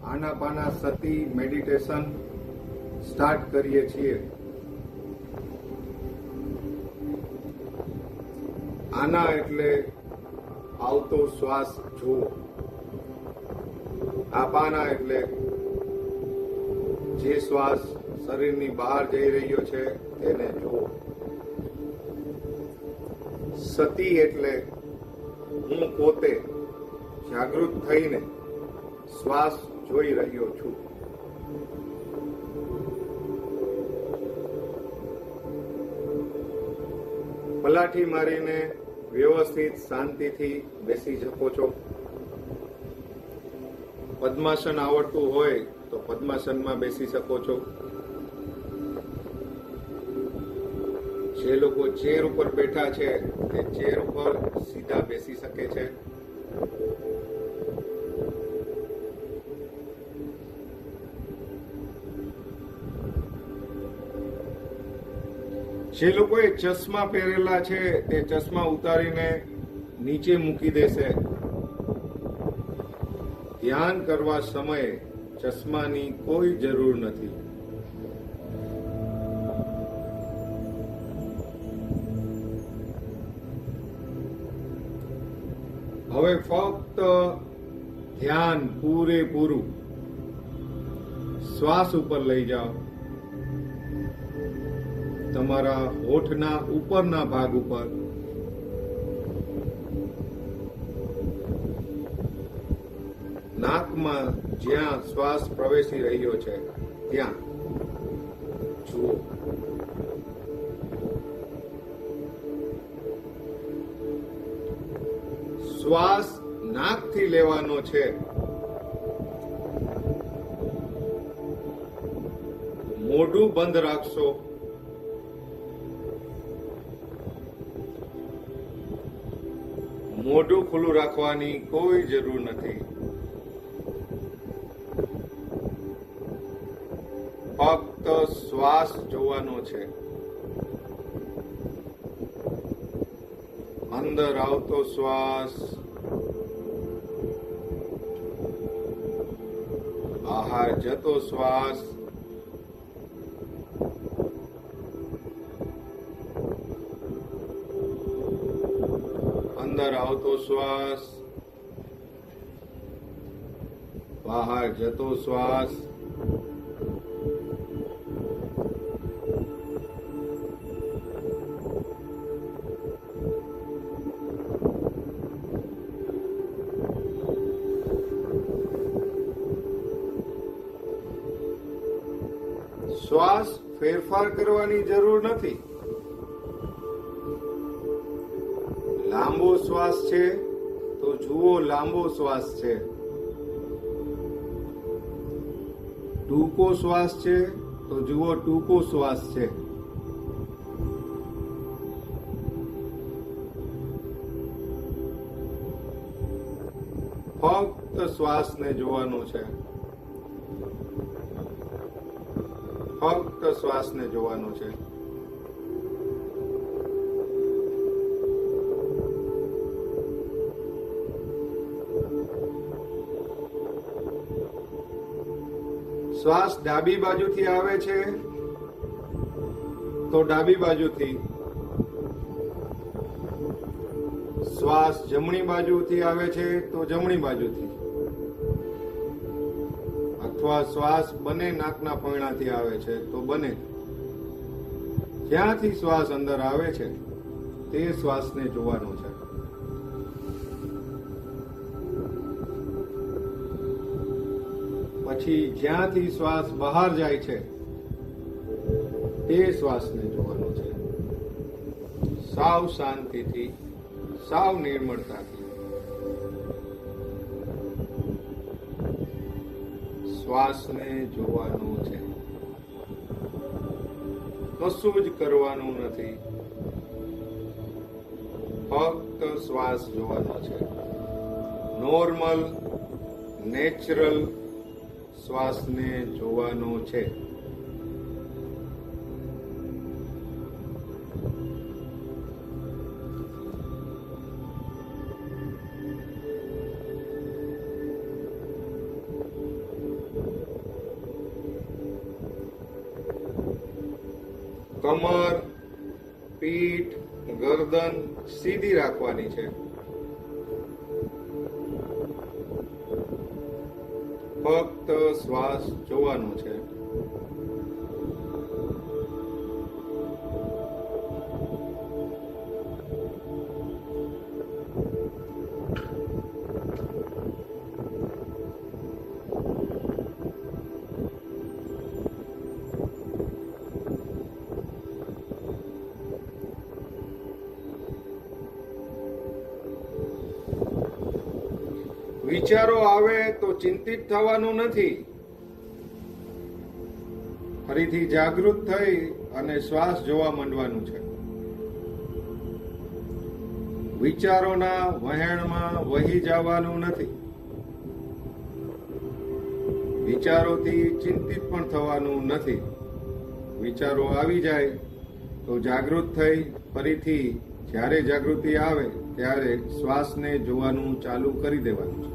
આનાપાનાસતી meditation start કરીએ છીએ। આના એટલે આવતો શ્વાસ જુઓ, આપાના એટલે જે શ્વાસ શરીરની બહાર જઈ રહ્યો છે તેને જુઓ। સતી એટલે હું પોતે જાગૃત થઈને શ્વાસ જોઈ રહ્યો છું। પલાઠી મારીને વ્યવસ્થિત શાંતિથી બેસી શકો છો। પદ્માસન આવડતું હોય તો પદ્માસનમાં બેસી શકો છો। જે લોકો ચેર ઉપર બેઠા છે તે ચેર ઉપર સીધા બેસી શકે છે। જે લોકોએ ચશ્મા પહેરેલા છે તે ચશ્મા ઉતારીને નીચે મૂકી દેશે। ધ્યાન કરવા સમયે ચશ્માની કોઈ જરૂર નથી। હવે ફક્ત ધ્યાન પૂરેપૂરું શ્વાસ ઉપર લઈ જાઓ। તમારા હોઠના ઉપરના ભાગ ઉપર નાકમાં જ્યાં શ્વાસ પ્રવેશી રહ્યો છે ત્યાં જુઓ। શ્વાસ નાકથી લેવાનો છે, મોઢું બંધ રાખશો। મોઢું ખુલ્લું રાખવાની કોઈ જરૂર નથી। ફક્ત શ્વાસ જોવાનો છે। અંદર આવતો શ્વાસ, બહાર જતો શ્વાસ, અંદર આવતો શ્વાસ, બહાર જતો શ્વાસ। શ્વાસ ફેરફાર કરવાની જરૂર નથી। લાંબો શ્વાસ છે તો જુઓ લાંબો શ્વાસ છે, ટૂંકો શ્વાસ છે તો જુઓ ટૂંકો શ્વાસ છે। ફક્ત શ્વાસને જોવાનો છે, ફક્ત શ્વાસને જોવાનો છે। શ્વાસ ડાબી બાજુથી આવે છે તો ડાબી બાજુથી, શ્વાસ જમણી બાજુથી આવે છે તો જમણી બાજુથી, અથવા શ્વાસ બંને નાકના પૈણાથી આવે છે તો બંને। જ્યાંથી શ્વાસ અંદર આવે છે તે શ્વાસને જોવાનો છે। પછી જ્યાંથી શ્વાસ બહાર જાય છે તે શ્વાસને જોવાનો છે। સાવ શાંતિથી, સાવ નિર્મળતાથી શ્વાસને જોવાનો છે। કશું જ કરવાનું નથી, ફક્ત શ્વાસ જોવાનો છે। નોર્મલ, નેચરલ શ્વાસને જોવાનો છે। કમર, પીઠ, ગરદન સીધી રાખવાની છે. ફક્ત શ્વાસ જોવાનો છે. વિચારો આવે તો ચિંતિત થવાનું નથી. ફરીથી જાગૃત થઈ અને શ્વાસ જોવા માંડવાનું છે. વિચારોના વહેણમાં વહી જવાનું નથી. વિચારોથી ચિંતિત પણ થવાનું નથી. વિચારો આવી જાય તો જાગૃત થઈ ફરીથી જ્યારે જાગૃતિ આવે ત્યારે શ્વાસને જોવાનું ચાલુ કરી દેવાનું છે.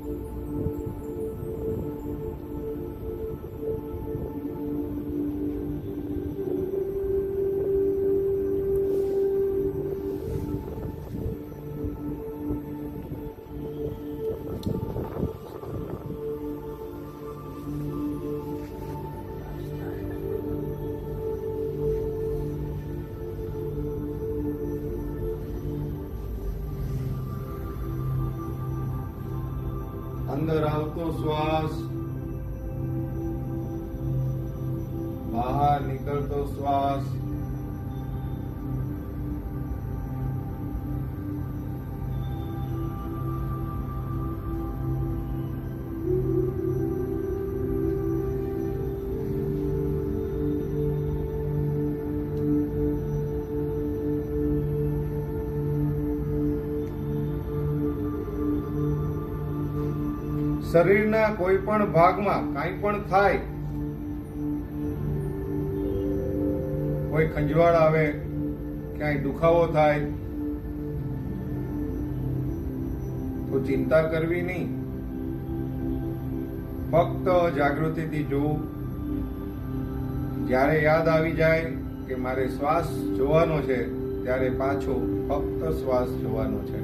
અંદર આવતો શ્વાસ, બહાર નીકળતો શ્વાસ, શરીરના કોઈ પણ ભાગમાં કાંઈ પણ થાય, કોઈ ખંજવાળ આવે, ક્યાંય દુખાવો થાય તો ચિંતા કરવી નહીં. ફક્ત જાગૃતિથી જોવું. જ્યારે યાદ આવી જાય કે મારે શ્વાસ જોવાનો છે ત્યારે પાછો ફક્ત શ્વાસ જોવાનો છે.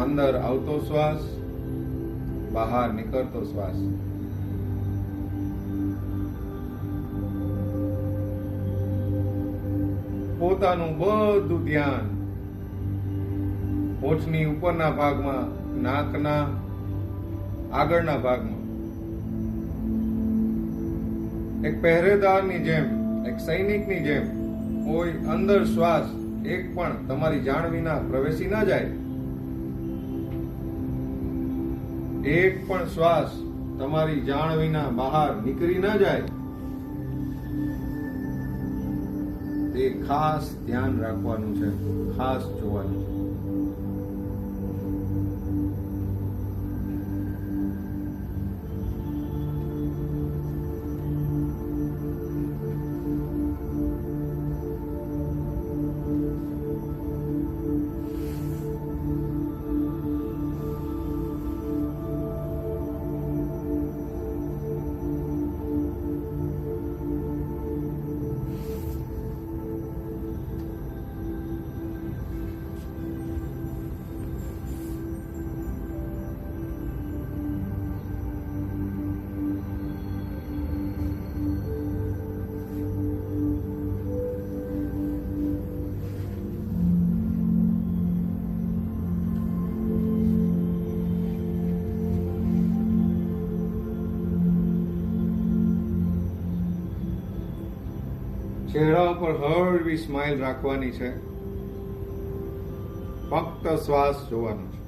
અંદર આવતો શ્વાસ, બહાર નીકળતો શ્વાસ. પોતાનું બધું ધ્યાન હોઠની ઉપરના ભાગમાં, નાકના આગળના ભાગમાં. એક પહેરેદારની જેમ, એક સૈનિકની જેમ કોઈ અંદર શ્વાસ એક પણ તમારી જાણ વિના પ્રવેશી ના જાય. એક પણ શ્વાસ તમારી જાણ વિના બહાર નીકળી ના જાય. તે ખાસ ધ્યાન રાખવાનું છે, ખાસ જોવાનું છે. ચહેરા ઉપર હળવી સ્માઇલ રાખવાની છે. ફક્ત શ્વાસ જોવાનો છે.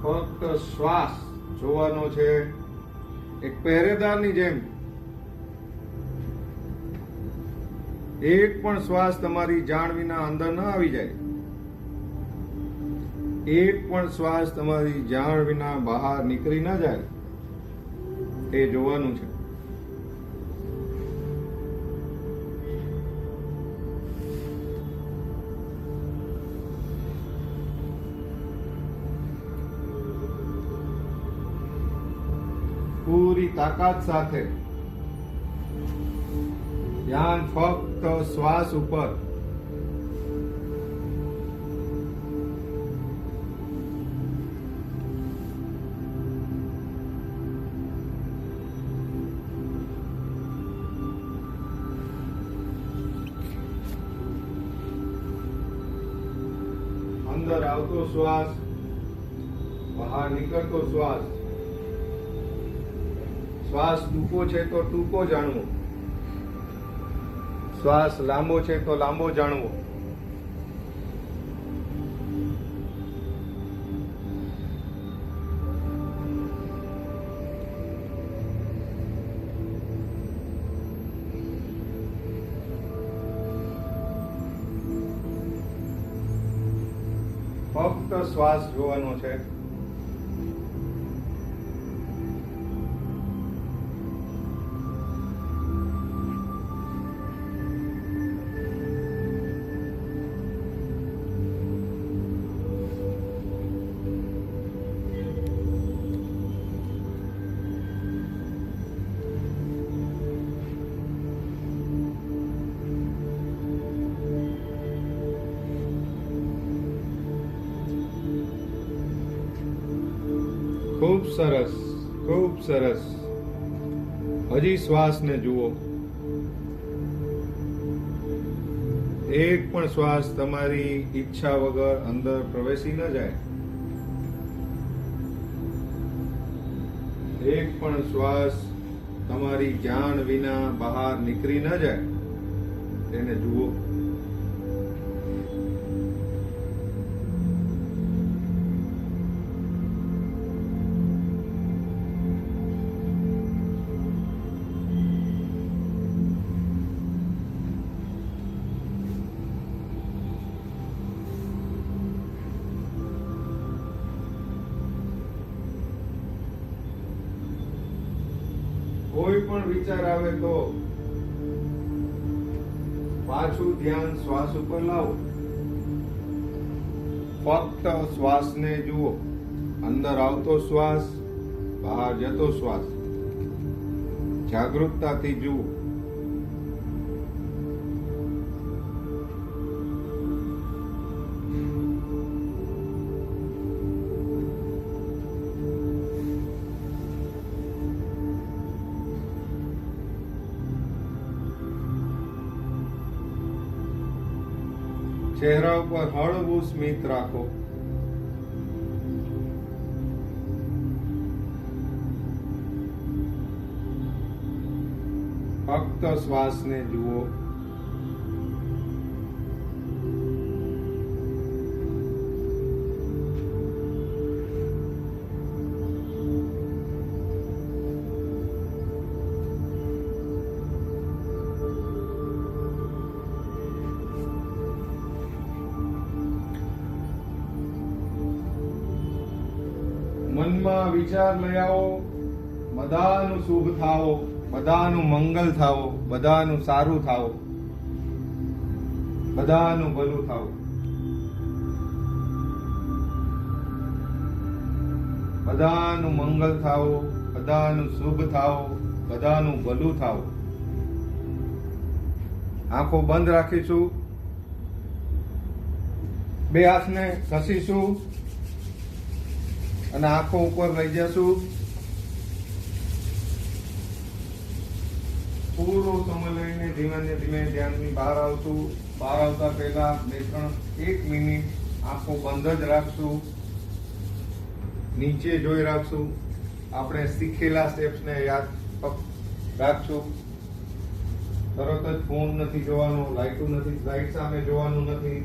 ફક્ત શ્વાસ જોવાનો છે. એક પહેરેદારની જેમ એક પણ શ્વાસ તમારી જાણ વિના અંદર ન આવી જાય. એક પણ શ્વાસ તમારી જાણ વિના બહાર નીકળી ના જાય. એ જોવાનું છે. પૂરી તાકાત સાથે ધ્યાન ફક્ત શ્વાસ ઉપર. અંદર આવતો શ્વાસ, બહાર નીકળતો શ્વાસ. શ્વાસ ટૂંકો છે તો ટૂંકો જાણવો, શ્વાસ લાંબો છે તો લાંબો જાણવો. ફક્ત શ્વાસ જોવાનો છે. ખૂબ સરસ, ખૂબ સરસ. હજી શ્વાસને જુઓ. એક પણ શ્વાસ તમારી ઈચ્છા વગર અંદર પ્રવેશી ન જાય. એક પણ શ્વાસ તમારી જાણ વિના બહાર નીકળી ન જાય, તેને જુઓ. કોઈ પણ વિચાર આવે તો પાછું ધ્યાન શ્વાસ ઉપર લાવો. ફક્ત શ્વાસને જુઓ. અંદર આવતો શ્વાસ, બહાર જતો શ્વાસ. જાગૃતતાથી જુઓ. ચહેરા ઉપર હળવું સ્મિત રાખો. ફક્ત શ્વાસને જુઓ. મનમાં વિચાર લઈ આવો. બધાનું શુભ થાઓ, બધાનું મંગલ થાઓ, બધાનું સારું થાઓ, બધાનું ભલું થાઓ. બધાનું મંગલ થાઓ, બધાનું શુભ થાઓ, બધાનું ભલું થાઓ. આંખો બંધ રાખીશું. બે હાથને ઘસીશું અને આંખો ઉપર લઈ જશું. પૂરો સમય લઈને ધીમે ધીમે ધ્યાનની બહાર આવશું. બહાર આવતા પહેલા 1 મિનિટ આંખો બંધ જ રાખશું. નીચે જોઈ રાખશું. આપણે શીખેલા સ્ટેપ્સને યાદ રાખશું. તરત જ ફોન નથી જોવાનો, લાઈટ સામે જોવાનું નથી.